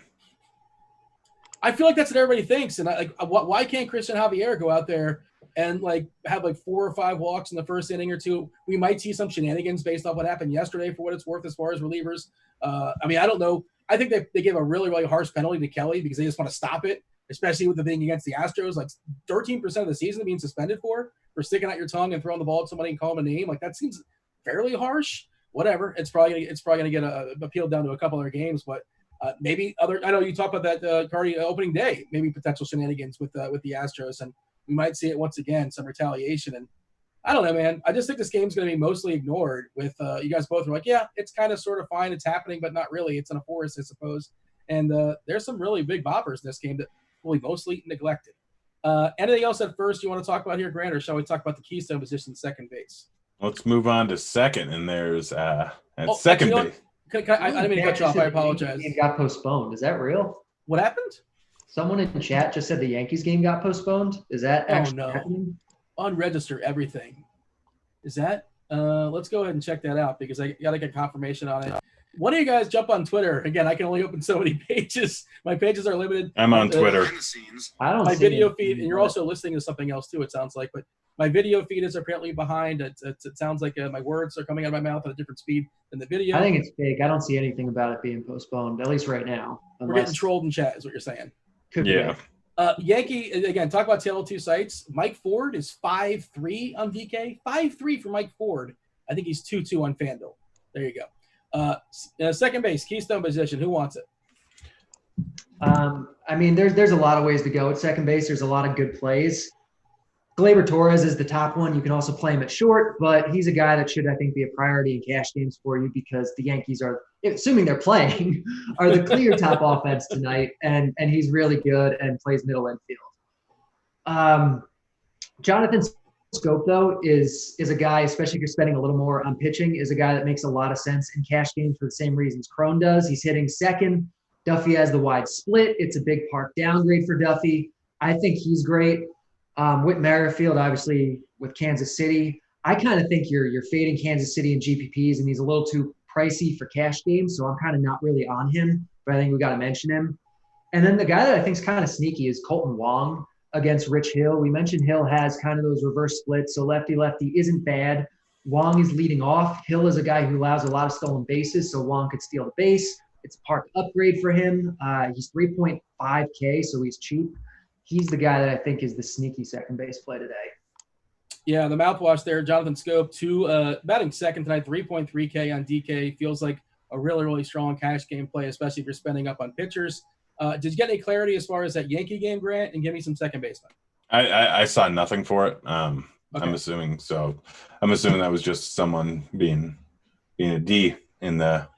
I feel like that's what everybody thinks. And why can't Christian Javier go out there and like have like 4 or 5 walks in the first inning or two. We might see some shenanigans based off what happened yesterday for what it's worth as far as relievers. I mean, I don't know. I think they gave a really, really harsh penalty to Kelly because they just want to stop it, especially with the thing against the Astros. Like 13% of the season being suspended for sticking out your tongue and throwing the ball at somebody and calling them a name. Like that seems fairly harsh. Whatever. It's probably gonna get appealed down to a couple other games, but maybe other. I know you talked about that Cardi opening day, maybe potential shenanigans with the Astros, and we might see it once again, some retaliation. And I don't know, man. I just think this game's going to be mostly ignored with you guys both are like, yeah, it's kind of sort of fine. It's happening, but not really. It's in a forest, I suppose. And there's some really big boppers in this game that will be mostly neglected. Anything else at first you want to talk about here, Grant, or shall we talk about the keystone position, second base? Let's move on to second. And there's at second base. I didn't mean to cut you off. I apologize. It got postponed. Is that real? What happened? Someone in chat just said the Yankees game got postponed. Is that actually happening? Unregister everything. Is that? Let's go ahead and check that out because I got to get confirmation on it. One of you guys jump on Twitter. Again, I can only open so many pages. My pages are limited. I'm on Twitter. I don't my see video anything. feed, and you're also listening to something else too, it sounds like. But my video feed is apparently behind. It sounds like my words are coming out of my mouth at a different speed than the video. I think it's fake. I don't see anything about it being postponed, at least right now. We're getting trolled in chat, is what you're saying. Could be. Yeah. Yankee, again, talk about Tale of Two Sites. Mike Ford is 5'3" on DK. 5'3" for Mike Ford. I think he's 2-2 on FanDuel. There you go. Second base, keystone position. Who wants it? I mean, there's a lot of ways to go at second base. There's a lot of good plays. Gleyber Torres is the top one. You can also play him at short, but he's a guy that should, I think, be a priority in cash games for you because the Yankees are, assuming they're playing, are the clear top offense tonight, and he's really good and plays middle infield. Jonathan Scope, though, is a guy, especially if you're spending a little more on pitching, is a guy that makes a lot of sense in cash games for the same reasons Cron does. He's hitting second. Duffy has the wide split. It's a big park downgrade for Duffy. I think he's great. Whit Merrifield, obviously, with Kansas City. I kind of think you're fading Kansas City in GPPs, and he's a little too pricey for cash games, so I'm kind of not really on him, but I think we got to mention him. And then the guy that I think is kind of sneaky is Colton Wong against Rich Hill. We mentioned Hill has kind of those reverse splits, so lefty-lefty isn't bad. Wong is leading off. Hill is a guy who allows a lot of stolen bases, so Wong could steal the base. It's a park upgrade for him. He's 3.5K, so he's cheap. He's the guy that I think is the sneaky second base play today. Yeah, the mouthwash there, Jonathan Scope, batting second tonight, 3.3K on DK. Feels like a really, really strong cash game play, especially if you're spending up on pitchers. Did you get any clarity as far as that Yankee game, Grant? And give me some second baseman. I saw nothing for it. Okay. I'm assuming that was just someone being a D in the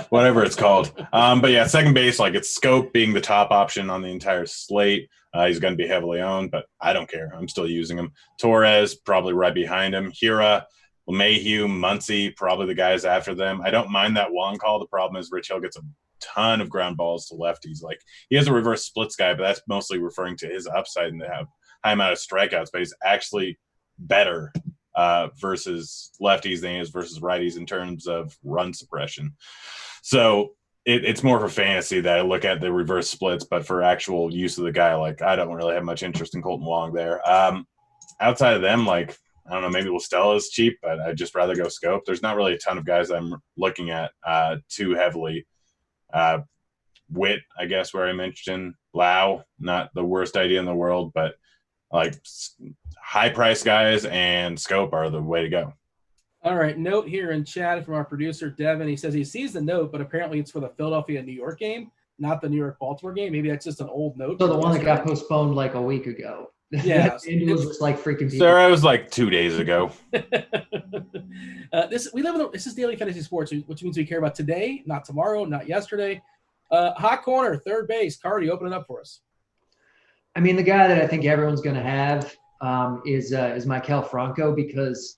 whatever it's called. But yeah, second base, like it's Scope being the top option on the entire slate. He's going to be heavily owned, but I don't care. I'm still using him. Torres probably right behind him. Hira, Mayhew, Muncy, probably the guys after them. I don't mind that Wong call. The problem is Rich Hill gets a ton of ground balls to lefties. Like he has a reverse splits guy, but that's mostly referring to his upside and to have high amount of strikeouts, but he's actually better versus lefties than he is versus righties in terms of run suppression. So it's more for fantasy that I look at the reverse splits, but for actual use of the guy, like I don't really have much interest in Colton Wong there. Outside of them, like I don't know, maybe Listella is cheap, but I'd just rather go Scope. There's not really a ton of guys I'm looking at too heavily. Witt, I guess, where I mentioned Lau, not the worst idea in the world, but like high price guys and Scope are the way to go. All right. Note here in chat from our producer, Devin. He says he sees the note, but apparently it's for the Philadelphia New York game, not the New York Baltimore game. Maybe that's just an old note. So the one that got postponed like a week ago. Yeah. It was just like freaking people. Sarah, it was like 2 days ago. This is daily fantasy sports, which means we care about today, not tomorrow, not yesterday. Hot corner, third base. Cardi, open it up for us. I mean, the guy that I think everyone's going to have is Maikel Franco because,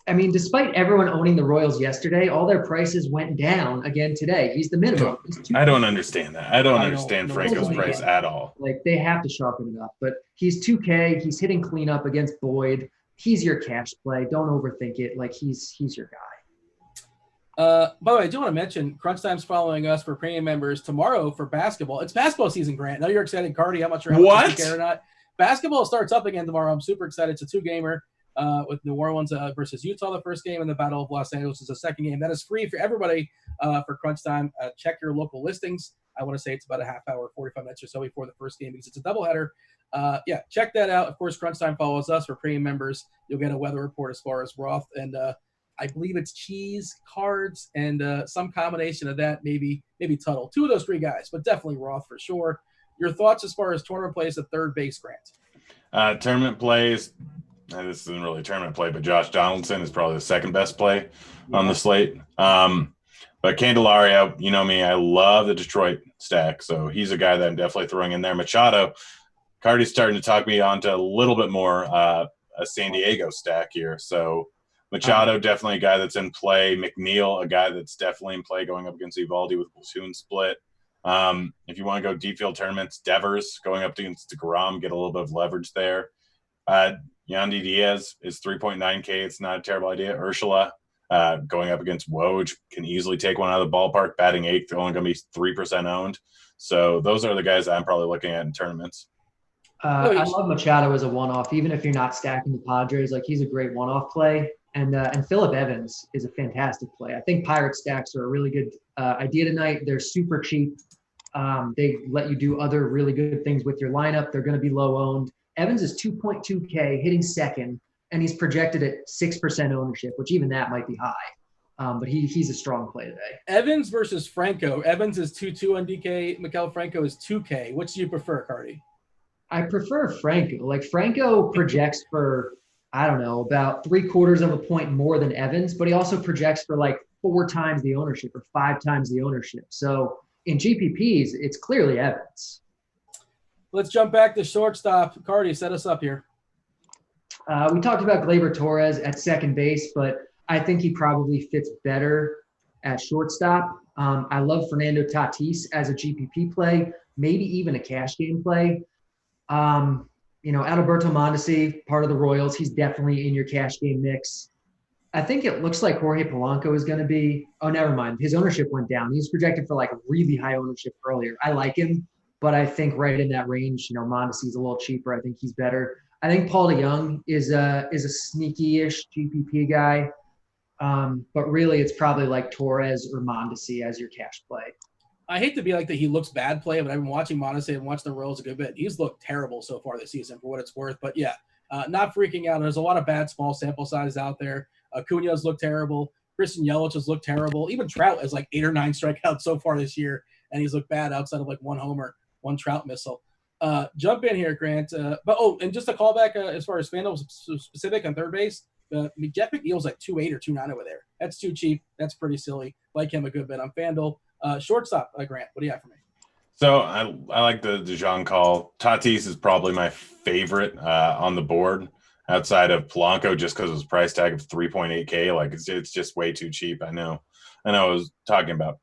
I mean, despite everyone owning the Royals yesterday, all their prices went down again today. He's the minimum. I don't understand that. I don't understand Franco's price at all. Like, they have to sharpen it up. But he's 2K. He's hitting cleanup against Boyd. He's your cash play. Don't overthink it. Like, he's your guy. By the way, I do want to mention Crunch Time's following us for premium members tomorrow for basketball. It's basketball season, Grant. I know you're excited, Cardi. I'm not sure how much you care or not. basketball starts up again tomorrow. I'm super excited. It's a 2-gamer with New Orleans versus Utah, the first game, and the Battle of Los Angeles is the second game. That is free for everybody for crunch time. Check your local listings. I want to say it's about a half hour, 45 minutes or so before the first game because it's a doubleheader. Yeah, check that out. Of course, Crunch Time follows us for premium members. You'll get a weather report as far as Roth and I believe it's cheese, cards, and some combination of that, maybe Tuttle. 2 of those 3 guys, but definitely Roth for sure. Your thoughts as far as tournament plays at third base, Grant? Tournament plays. This isn't really a tournament play, but Josh Donaldson is probably the second best play on the slate. But Candelario, you know me, I love the Detroit stack, so he's a guy that I'm definitely throwing in there. Machado, Cardi's starting to talk me onto a little bit more a San Diego stack here. So Machado, definitely a guy that's in play. McNeil, a guy that's definitely in play going up against Eovaldi with platoon split. If you want to go deep field tournaments, Devers going up against Grom, get a little bit of leverage there. Yandy Diaz is 3.9K. It's not a terrible idea. Urshela going up against Woj can easily take one out of the ballpark, batting 8th, only going to be 3% owned. So those are the guys I'm probably looking at in tournaments. I love Machado as a one-off, even if you're not stacking the Padres. Like, he's a great one-off play. And Phillip Evans is a fantastic play. I think Pirate stacks are a really good idea tonight. They're super cheap. They let you do other really good things with your lineup. They're going to be low owned. Evans is 2.2K, hitting second, and he's projected at 6% ownership, which even that might be high. But he's a strong play today. Evans versus Franco. Evans is 2.2 on DK. Maikel Franco is 2K. Which do you prefer, Cardi? I prefer Franco. Like, Franco projects for, I don't know, about 3/4 of a point more than Evans, but he also projects for like 4 times the ownership or 5 times the ownership. So in GPPs, it's clearly Evans. Let's jump back to shortstop. Cardi, set us up here. We talked about Gleyber Torres at second base, but I think he probably fits better at shortstop. I love Fernando Tatis as a GPP play, maybe even a cash game play. Adalberto Mondesi, part of the Royals, he's definitely in your cash game mix. I think it looks like Jorge Polanco is going to be – oh, never mind. His ownership went down. He's projected for like really high ownership earlier. I like him, but I think right in that range, Mondesi's a little cheaper. I think he's better. I think Paul DeYoung is a sneaky-ish GPP guy, but really it's probably like Torres or Mondesi as your cash play. I hate to be like that he looks bad play, but I've been watching Mondesi and watching the Royals a good bit. He's looked terrible so far this season for what it's worth. But, yeah, not freaking out. There's a lot of bad small sample sizes out there. Acuna's looked terrible. Christian Yelich has looked terrible. Even Trout has like 8 or 9 strikeouts so far this year, and he's looked bad outside of like 1 homer, 1 Trout missile. Jump in here, Grant. And just a callback as far as FanDuel specific on third base, Jeff McNeil's like 2.8 or 2.9 over there. That's too cheap. That's pretty silly. Like him a good bit on FanDuel. Shortstop, Grant, what do you have for me? So I like the DeJong call. Tatis is probably my favorite on the board outside of Polanco, just because of his price tag of 3.8K. Like, it's just way too cheap. I know I was talking about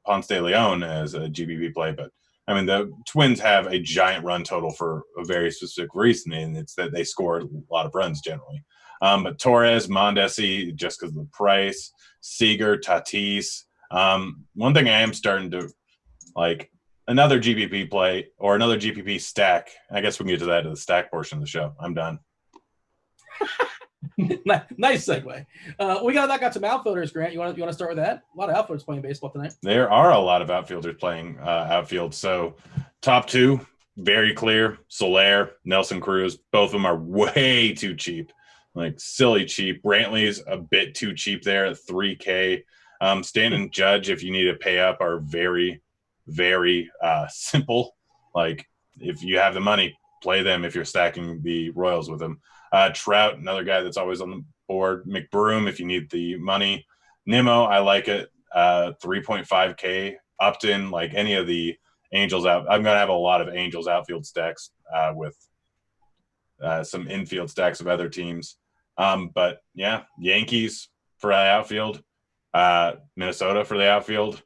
Ponce de Leon as a GBB play, but I mean, the Twins have a giant run total for a very specific reason, and it's that they score a lot of runs generally. But Torres, Mondesi, just because of the price, Seager, Tatis. One thing I am starting to like, another GPP play or another GPP stack. I guess we can get to that in the stack portion of the show. I'm done. Nice segue. We got to knock out some outfielders, Grant. You want to start with that? A lot of outfielders playing baseball tonight. There are a lot of outfielders playing outfield. So top 2, very clear. Soler, Nelson Cruz. Both of them are way too cheap, like silly cheap. Brantley's a bit too cheap there at 3K. Stanton, Judge, if you need to pay up, are very, very simple. Like, if you have the money, play them if you're stacking the Royals with them. Trout, another guy that's always on the board. McBroom, if you need the money. Nimmo, I like it. 3.5K. Upton, like any of the Angels out. I'm going to have a lot of Angels outfield stacks with some infield stacks of other teams. But, yeah, Yankees for the outfield. Minnesota for the outfield,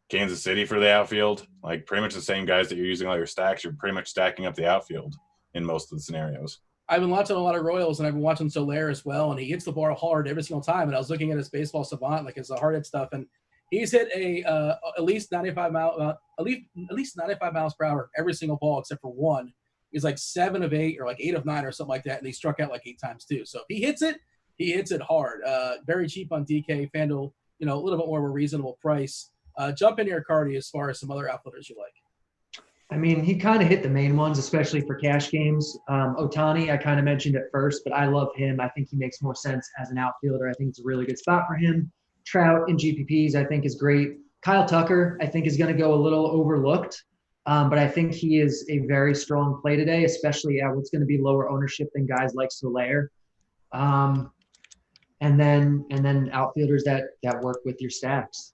Kansas City for the outfield, like pretty much the same guys that you're using all your stacks. You're pretty much stacking up the outfield in most of the scenarios. I've been watching a lot of Royals, and I've been watching Soler as well, and he hits the ball hard every single time. And I was looking at his baseball savant, like his hard hit stuff, and he's hit at least 95 miles per hour every single ball except for one. He's like 7 of 8 or like 8 of 9 or something like that, and he struck out like 8 times too. So if he hits it hard. Very cheap on DK. FanDuel, a little bit more of a reasonable price. Jump in here, Cardi, as far as some other outfielders you like. I mean, he kind of hit the main ones, especially for cash games. Ohtani, I kind of mentioned at first, but I love him. I think he makes more sense as an outfielder. I think it's a really good spot for him. Trout in GPPs, I think, is great. Kyle Tucker, I think, is going to go a little overlooked, but I think he is a very strong play today, especially at what's going to be lower ownership than guys like Soler. And then outfielders that work with your stacks.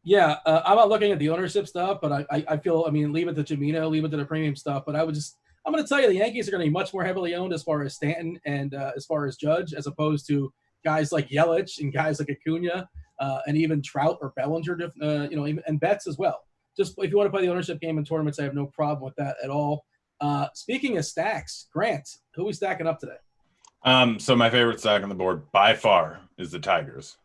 Yeah, I'm not looking at the ownership stuff, but I feel, leave it to Jamino, leave it to the premium stuff. But I'm going to tell you, the Yankees are going to be much more heavily owned as far as Stanton and as far as Judge, as opposed to guys like Yelich and guys like Acuna and even Trout or Bellinger, and Betts as well. Just if you want to play the ownership game in tournaments, I have no problem with that at all. Speaking of stacks, Grant, who are we stacking up today? So my favorite stack on the board by far is the Tigers.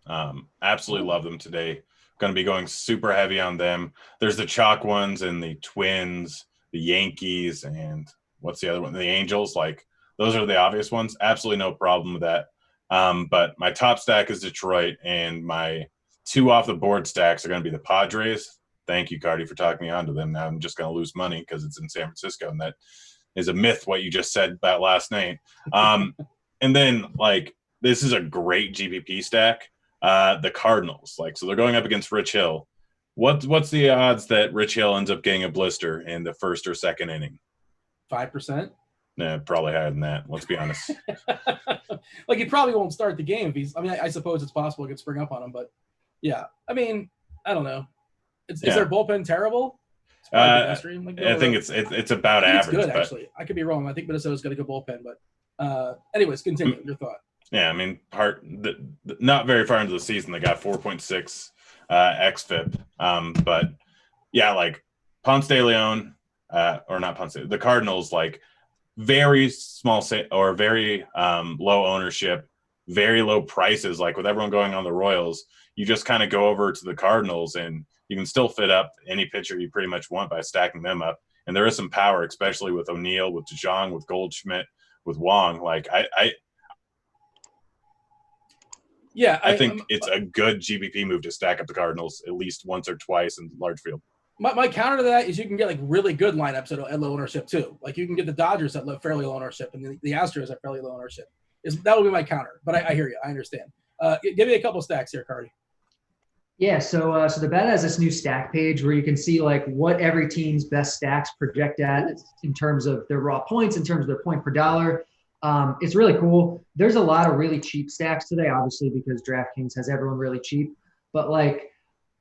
Absolutely love them today. Going to be going super heavy on them. There's the chalk ones and the Twins, the Yankees, and what's the other one? The Angels. Like, those are the obvious ones. Absolutely no problem with that. But my top stack is Detroit, and my 2 off the board stacks are going to be the Padres. Thank you, Cardi, for talking me onto them. Now I'm just going to lose money because it's in San Francisco, and that is a myth, what you just said that last name. And then, this is a great GPP stack. The Cardinals, so they're going up against Rich Hill. What's the odds that Rich Hill ends up getting a blister in the first or second inning? 5%. Nah, probably higher than that. Let's be honest. He probably won't start the game if he's. I suppose it's possible it could spring up on him, but yeah. I don't know. Is their bullpen terrible? I think it's about average. It's good, actually. I could be wrong. I think Minnesota's got a good bullpen, but anyways, continue your thought. Yeah, not very far into the season, they got 4.6 xFIP. But yeah, Ponce de Leon, or not Ponce, the Cardinals, very small or very low ownership, very low prices. With everyone going on the Royals, you just kind of go over to the Cardinals, and you can still fit up any pitcher you pretty much want by stacking them up. And there is some power, especially with O'Neill, with DeJong, with Goldschmidt, with Wong. I think it's a good GPP move to stack up the Cardinals at least once or twice in large field. My counter to that is you can get really good lineups at low ownership too. You can get the Dodgers at fairly low ownership and the Astros at fairly low ownership. That would be my counter. But I hear you. I understand. Give me a couple stacks here, Cardi. Yeah, so the bet has this new stack page where you can see what every team's best stacks project at in terms of their raw points, in terms of their point per dollar. It's really cool. There's a lot of really cheap stacks today, obviously, because DraftKings has everyone really cheap. But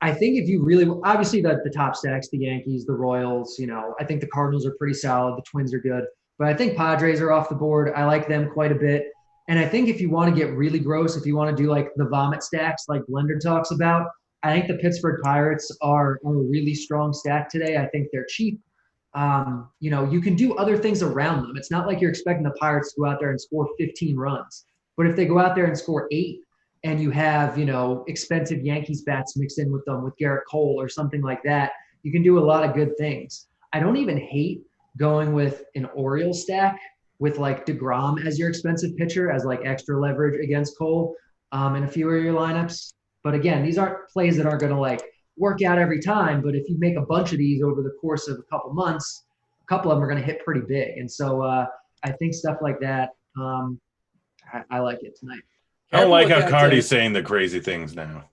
I think if you really – obviously the top stacks, the Yankees, the Royals, I think the Cardinals are pretty solid. The Twins are good. But I think Padres are off the board. I like them quite a bit. And I think if you want to get really gross, if you want to do the vomit stacks like Blender talks about, I think the Pittsburgh Pirates are a really strong stack today. I think they're cheap. You can do other things around them. It's not like you're expecting the Pirates to go out there and score 15 runs. But if they go out there and score 8 and you have, expensive Yankees bats mixed in with them with Garrett Cole or something like that, you can do a lot of good things. I don't even hate going with an Orioles stack with DeGrom as your expensive pitcher as extra leverage against Cole in a few of your lineups. But again, these aren't plays that aren't going to work out every time. But if you make a bunch of these over the course of a couple months, a couple of them are going to hit pretty big. And so I think stuff like that, I like it tonight. I don't like how Cardi's saying the crazy things now.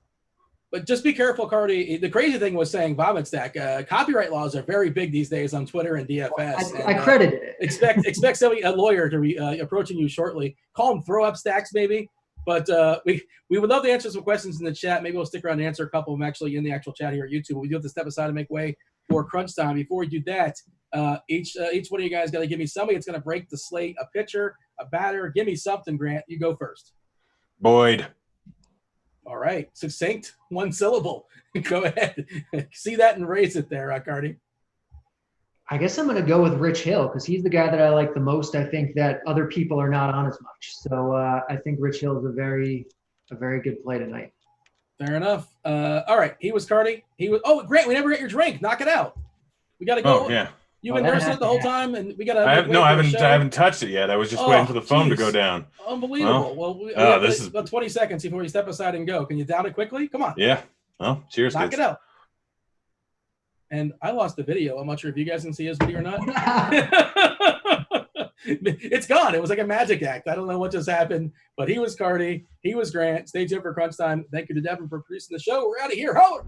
But just be careful, Cardi. The crazy thing was saying vomit stack. Copyright laws are very big these days on Twitter and DFS. I credited it. Expect a lawyer to be approaching you shortly. Call them throw up stacks, maybe. But we would love to answer some questions in the chat. Maybe we'll stick around and answer a couple of them actually in the actual chat here at YouTube. But we do have to step aside and make way for crunch time. Before we do that, each one of you guys got to give me somebody that's going to break the slate, a pitcher, a batter. Give me something, Grant. You go first. Boyd. All right. Succinct, one syllable. Go ahead. See that and raise it there, Cardi. I guess I'm going to go with Rich Hill because he's the guy that I like the most. I think that other people are not on as much. So I think Rich Hill is a very good play tonight. Fair enough. All right. He was Cardi. Oh, Grant, we never got your drink. Knock it out. We got to go. Oh, yeah. You've been nursing it the whole time, and we got to. I haven't touched it yet. I was just waiting for the phone to go down. Unbelievable. Well, we this is about 20 seconds before you step aside and go. Can you down it quickly? Come on. Yeah. Well, cheers. Knock it out. And I lost the video. I'm not sure if you guys can see his video or not. It's gone. It was like a magic act. I don't know what just happened, but he was Cardi. He was Grant. Stay tuned for Crunch Time. Thank you to Devin for producing the show. We're out of here. Holler.